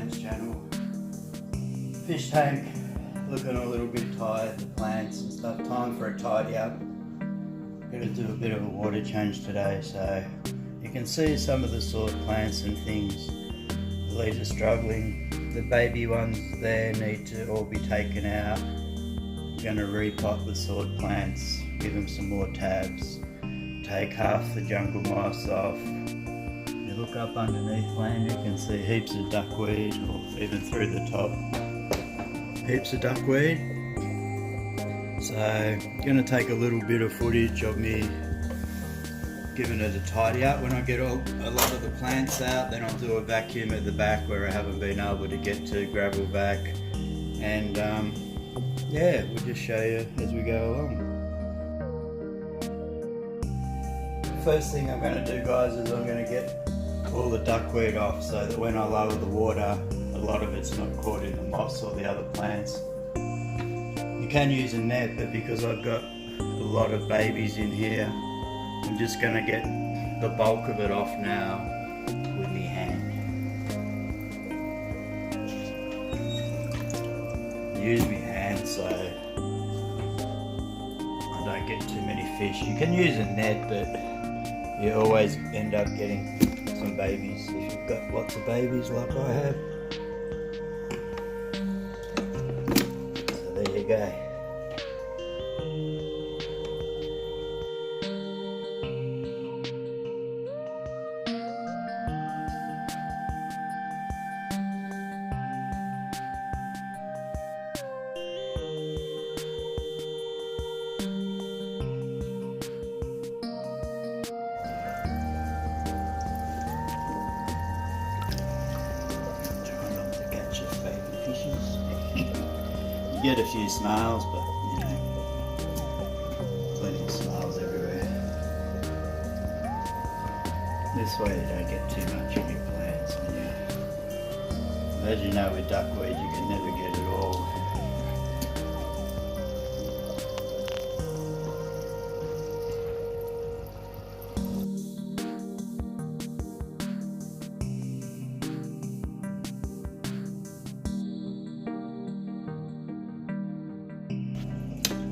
Plants channel. Fish tank looking a little bit tired, the plants and stuff. Time for a tidy up. Gonna do a bit of a water change today, so you can see some of the sword plants and things. The leaves are struggling. The baby ones there need to all be taken out. I'm gonna repot the sword plants, give them some more tabs, take half the jungle moss off. You look up underneath land, you can see heaps of duckweed, or even through the top, heaps of duckweed. So I'm going to take a little bit of footage of me giving it a tidy up. When I get a lot of the plants out, then I'll do a vacuum at the back where I haven't been able to get to, gravel vac, and yeah, we'll just show you as we go along. First thing I'm going to do, guys, is I'm going to get all the duckweed off so that when I lower the water, a lot of it's not caught in the moss or the other plants. You can use a net, but because I've got a lot of babies in here, I'm just going to get the bulk of it off now with my hand. Use my hand so I don't get too many fish. You can use a net, but you always end up getting some babies if you've got lots of babies like I have. So there you go. You get a few snails, but you know, plenty of snails everywhere. This way you don't get too much in your plants. As you know, with duckweed you can never get it all.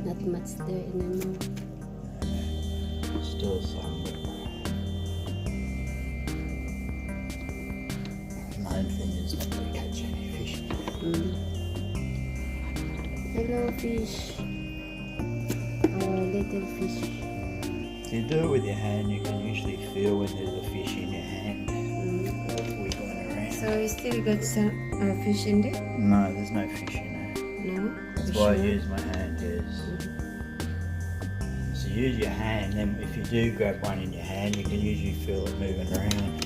Not much there anymore. Still some, but main thing is not to catch any fish. Hello fish. Our little fish. If you do it with your hand, you can usually feel when there's a fish in your hand. Wiggling around. So you still got some fish in there? No, there's no fish in there. No? That's why I use my hand, yes. So use your hand, then if you do grab one in your hand, you can usually feel it moving around.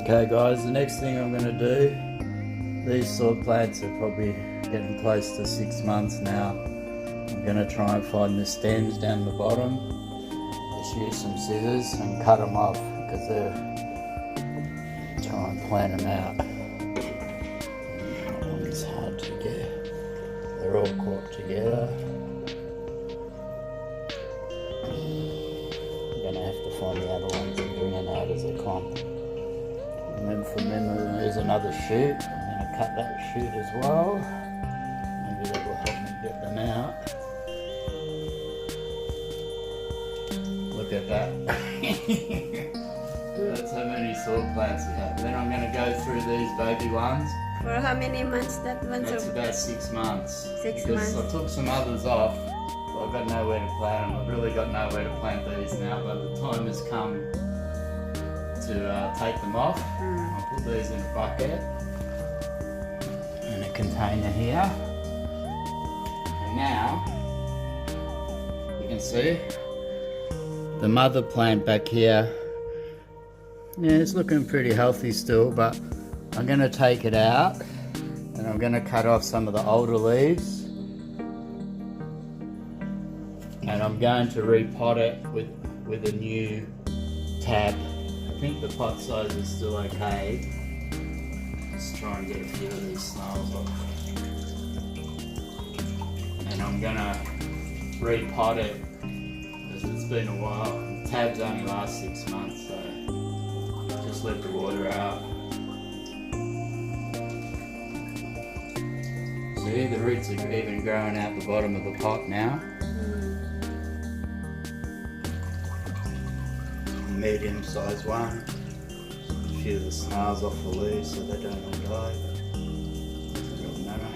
Okay guys, the next thing I'm going to do, these sword plants are probably getting close to 6 months now. I'm going to try and find the stems down the bottom, just use some scissors and cut them off because they're try and plant them out. That one's hard to get, they're all caught together. I'm going to have to find the other ones and bring them out as a clump. And then from them there's another shoot. I'm going to cut that shoot as well. Maybe that will help me get them out. Look at that. That's how many sword plants we have. Then I'm going to go through these baby ones. For how many months that one? That's about 6 months. 6 because months. I took some others off. But I've got nowhere to plant them. I've really got nowhere to plant these now. But the time has come to take them off. I'll put these in a bucket and a container here, and now you can see the mother plant back here. Yeah, it's looking pretty healthy still, but I'm going to take it out and I'm going to cut off some of the older leaves going to repot it with a new tab. I think the pot size is still okay. Let's try and get a few of these snails off. And I'm gonna repot it because it's been a while. The tabs only last 6 months, so just let the water out. See, the roots are even growing out the bottom of the pot now. Medium sized one. A few of the snails off the leaves so they don't all die. Doesn't matter.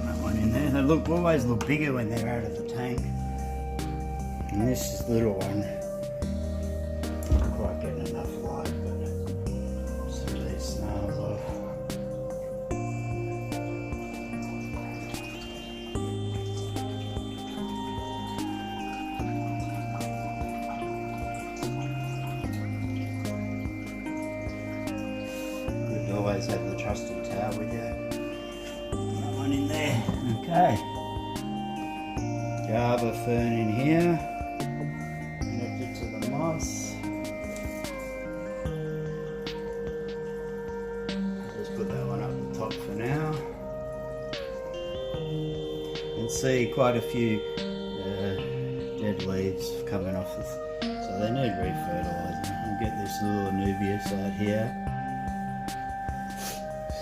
That one in there. They always look bigger when they're out of the tank. And this is the little one. Not quite getting enough light, but some of these snails off. Always have the trusty towel with you. That one in there. Okay. Java fern in here. Connected to the moss. Just put that one up the top for now. And see quite a few dead leaves coming off. So they need refertilising. I'll get this little anubias out here.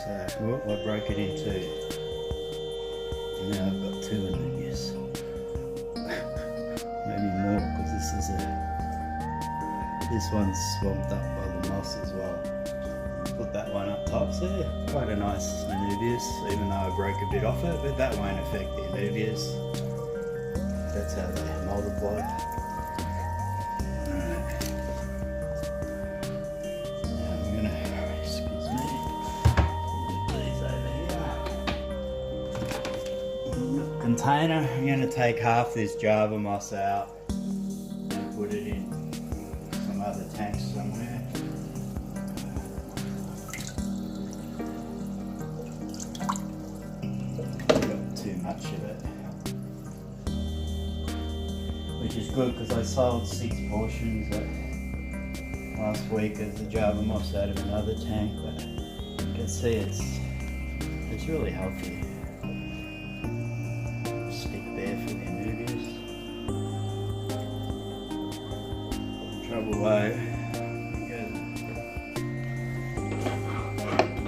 So, I broke it in two. And now I've got two anubias. Maybe more because this one's swamped up by the moss as well. Put that one up top. So quite a nice anubias, even though I broke a bit off it, but that won't affect the anubias. That's how they multiply. Container. I'm going to take half this Java moss out and put it in some other tanks somewhere. Got too much of it, which is good because I sold 6 portions last week of the Java moss out of another tank, but you can see it's really healthy.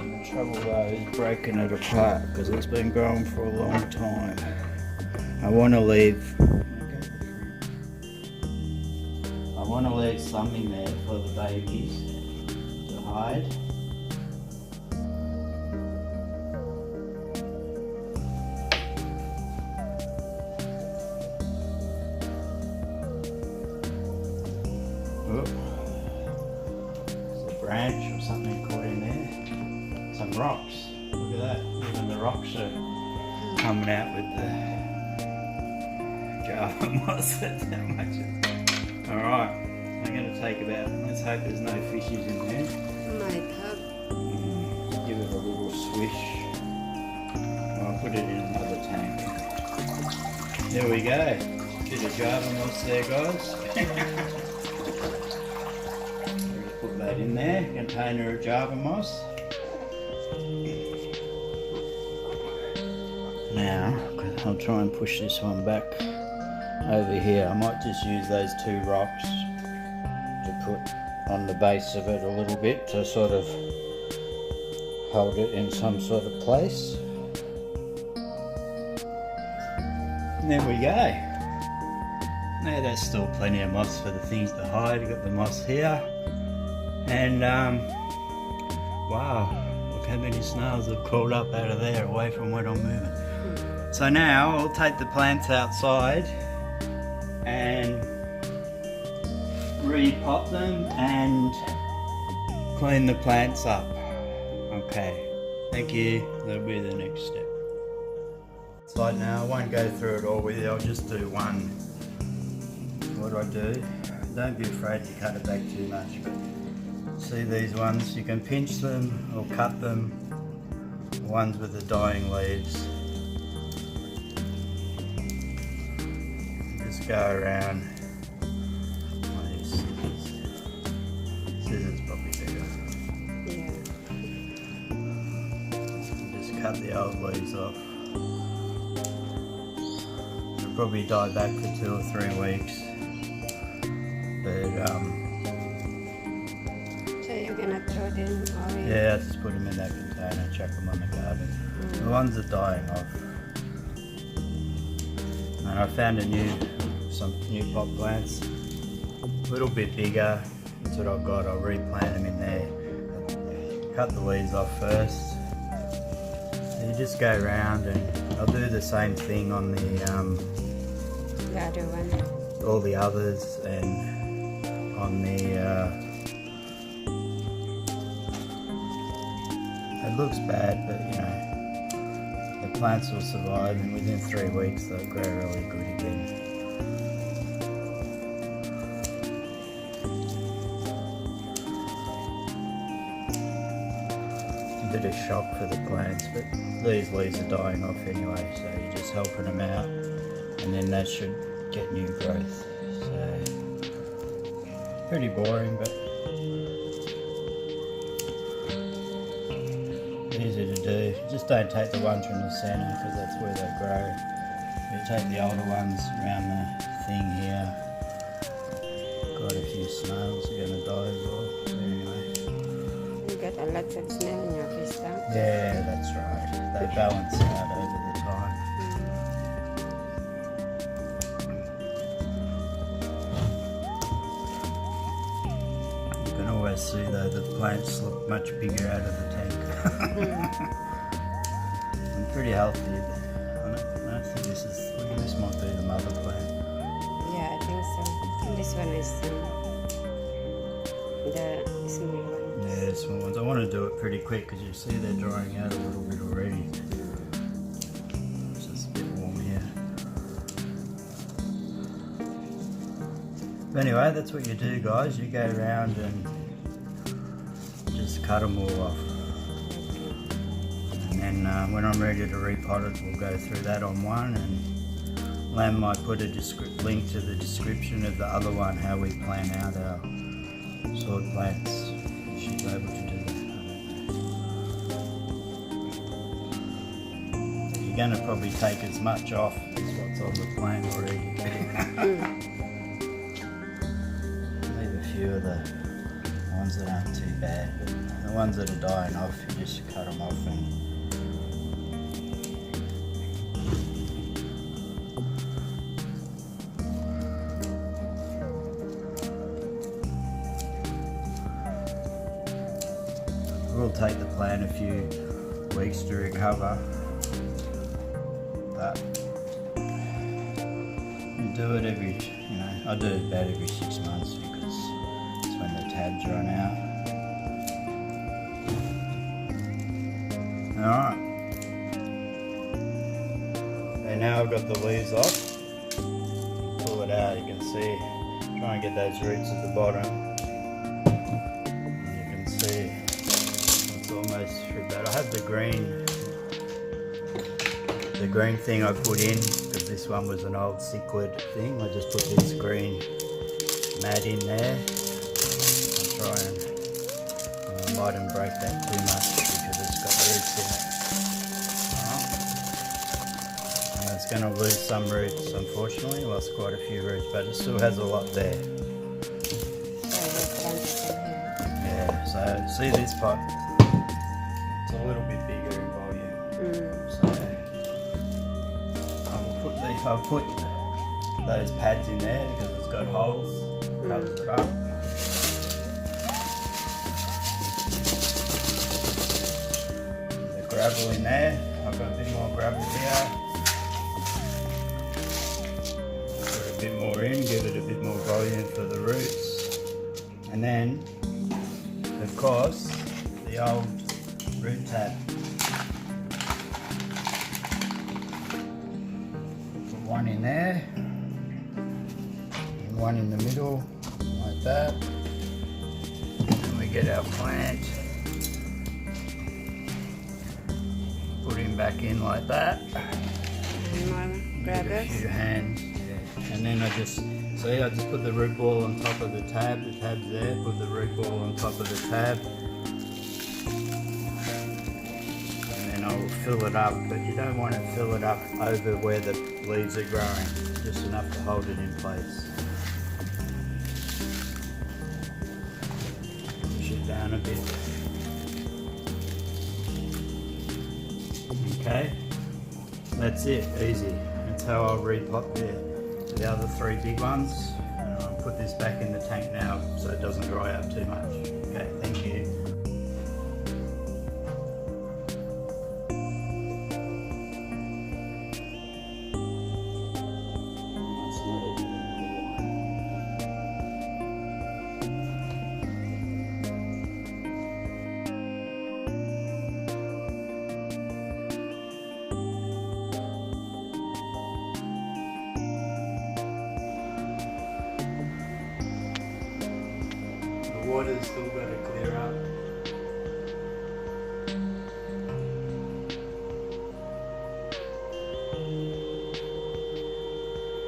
The trouble is breaking it apart because it's been growing for a long time. I want to leave some in there for the babies to hide. There's a branch or something caught in there. Some rocks. Look at that. Even the rocks are coming out with the Java moss. That's how much. Alright. I'm going to take let's hope there's no fishes in there. Might have. Give it a little swish. I'll put it in another tank. There we go. Bit of Java moss there, guys. Put that in there, container of Java moss. Now, I'll try and push this one back over here. I might just use those 2 rocks to put on the base of it a little bit to sort of hold it in some sort of place. And there we go. Now there's still plenty of moss for the things to hide. You've got the moss here. And wow, look how many snails have crawled up out of there away from where I'm moving. So now I'll take the plants outside and repot them and clean the plants up. Okay, thank you. That'll be the next step. So now I won't go through it all with you. I'll just do one. What I do, don't be afraid to cut it back too much, but see these ones, you can pinch them or cut them, the ones with the dying leaves. go around. Scissors probably better. Yeah. Just cut the old leaves off. It'll probably die back for 2 or 3 weeks. But So you're gonna throw them away? yeah, I just put them in that container, chuck them on the garden. The ones are dying off. And I found some new pot plants, a little bit bigger. That's what I've got. I'll replant them in there. Cut the leaves off first. And you just go around, and I'll do the same thing on the other one. all the others, and on the. It looks bad, but you know. The plants will survive, and within 3 weeks they'll grow really good again. A bit of shock for the plants, but these leaves are dying off anyway, so you're just helping them out, and then that should get new growth. So pretty boring, but easy to do. Just don't take the ones from the centre, because that's where they grow. You take the older ones around the thing here. Quite a few snails are going to die as well. But anyway. You got a lot of snail in your fish tank? Yeah, that's right. They balance out over the time. You can always see though the plants look much bigger out of the tank. I'm pretty healthy. I don't think this is. Look at this, might be the mother plant. Yeah, I think so. This one is the small one. Yeah, small ones. I want to do it pretty quick because you see they're drying out a little bit already. It's just a bit warm here. But anyway, that's what you do, guys. You go around and just cut them all off. And when I'm ready to repot it, we'll go through that on one, and Lam might put a link to the description of the other one, how we plan out our sword plants. She's able to do that. You're going to probably take as much off as what's on the plant already. Leave a few of the ones that aren't too bad, but the ones that are dying off, you just cut them off and will take the plant a few weeks to recover, but you do it every, I do it about every 6 months because it's when the tabs run out. Alright, so now I've got the leaves off. Pull it out, you can see, try and get those roots at the bottom. You can see almost through that. I have the green thing I put in because this one was an old cichlid thing. I just put this green mat in there. I'll try and I mightn't break that too much because it's got roots in it. And it's going to lose some roots, unfortunately. Lost quite a few roots, but it still has a lot there. Yeah, so see this pot? A little bit bigger in volume, so I'll put those pads in there because it's got holes, covers it up. The gravel in there, I've got a bit more gravel here. Put a bit more in, give it a bit more volume for the roots, and then of course the old root tab. Put one in there and one in the middle like that. And we get our plant. Put him back in like that. More Give grabbers. a few hands. Yeah. And then I just put the root ball on top of the tab's there, put the root ball on top of the tab. And then I'll fill it up, but you don't want to fill it up over where the leaves are growing, just enough to hold it in place. Push it down a bit. Okay, that's it, easy. That's how I'll repot the other 3 big ones. And I'll put this back in the tank now so it doesn't dry out too much. Okay, thank you. The water's still got to clear up.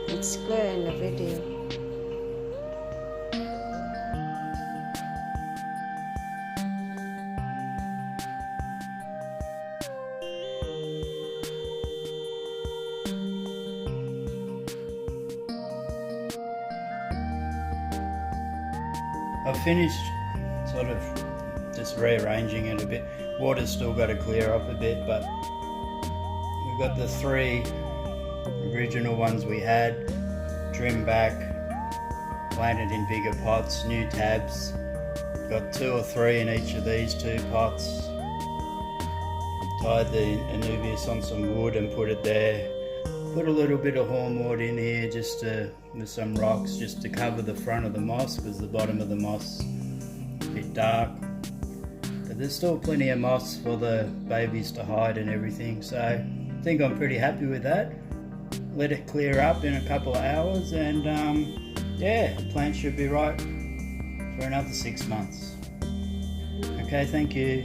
It's clear in the video. I've finished sort of just rearranging it a bit. Water's still got to clear up a bit, but we've got the 3 original ones we had trimmed back, planted in bigger pots, new tabs. Got 2 or 3 in each of these 2 pots. Tied the Anubias on some wood and put it there. Put a little bit of hornwood in here just with some rocks just to cover the front of the moss, because the bottom of the moss is a bit dark. But there's still plenty of moss for the babies to hide and everything, so I think I'm pretty happy with that. Let it clear up in a couple of hours and yeah, the plant should be right for another 6 months. Okay, thank you.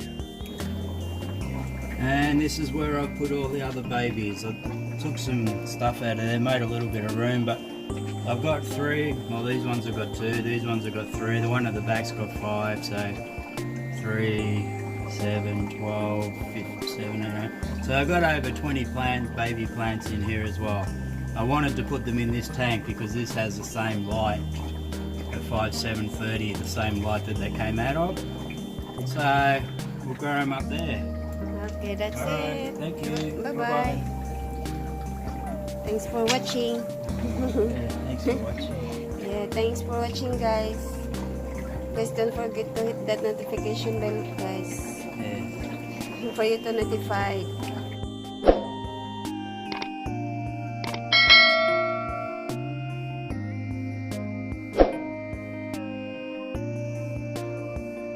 And this is where I put all the other babies. I took some stuff out of there, made a little bit of room, but I've got 3. Well, these ones have got 2, these ones have got 3. The one at the back's got 5, so 3, 7, 12, 15, 17, 18. So I've got over 20 baby plants in here as well. I wanted to put them in this tank because this has the same light, the 5730, the same light that they came out of. So we'll grow them up there. Okay, that's All right, it. thank you. Bye-bye. Thanks for watching. Yeah, thanks for watching. Yeah, thanks for watching, guys. Please don't forget to hit that notification bell, guys, Yeah. for you to notify